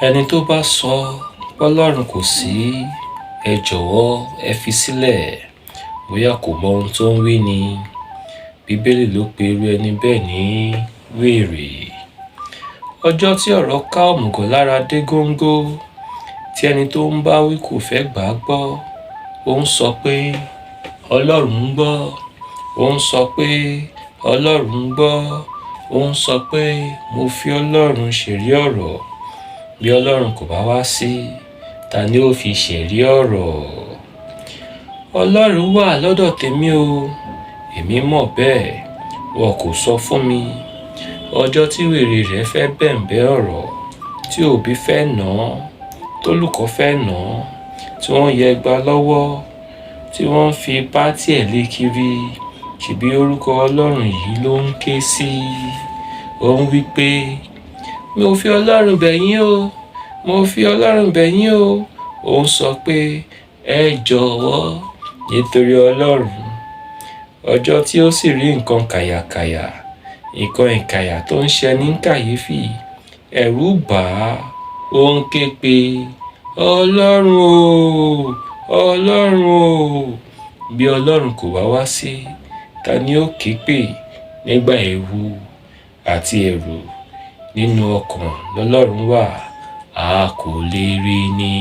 Ẹni tó bá sọ p'Ọlọ́run kò sí, ẹ jọ̀wọ́ ẹ fi sílẹ̀, bóyá kò mọ ohun tó ń wí ni. Bíbélì ló pe irú ẹni bẹ́ẹ̀ ní wèrè. Ọjọ́ tí ọ̀rọ̀ ká òmùgọ̀ lára dé góńgó, tí ẹni tó ń bá wí kò fẹ́ gbà á gbọ́, ó ń sọ pé Ọlọ́run ń gbọ́, ó ń sọ pé Ọlọ́run ń gbọ́, ó ń sọ pé mo fi Ọlọ́run ṣèrí ọ̀rọ̀. Bí Ọlọ́run kò bá wá sí, ta ni ó fi ṣèrí ọ̀rọ̀? Ọlọ́run wà lọ́dọ̀ tèmi o, èmi mọ̀ bẹ́ẹ̀, wọn kò sọ fún mi. Ọjọ́ tí wèrè rẹ̀ fẹ́ bẹ̀ǹbẹ́ ọ̀rọ̀, tí òbí fẹ́ nà án, tólùkọ́ fẹ́ nà án, tí wọ́n yẹ gbá lọ́wọ́, tí wọ́n fi pátì ẹ̀ lé kiri, ṣèbí orúkọ Ọlọ́run yìí ló ń ké sí. Ó ń wí pé mo fi Ọlọ́run bẹ̀ yín o, mo fi Ọlọ́run bẹ̀ yín o. Ó ń sọ pé ẹ jọ̀wọ́ nítorí Ọlọ́run. Ọjọ́ tí ó sì rí nǹkan kàyàkàyà, nǹkan ìkàyà tó ń ṣe ní kàyéfì, ẹ̀rù bà á, ó ń ké pe Ọlọ́run o, Ọlọ́run o. Bí Ọlọ́run kò bá wá sí, ta ni ó ké pè nígbà ewu àti ẹ̀rù? Nínú ọkàn lọ́lọ́run wà, a kò lè rí ni.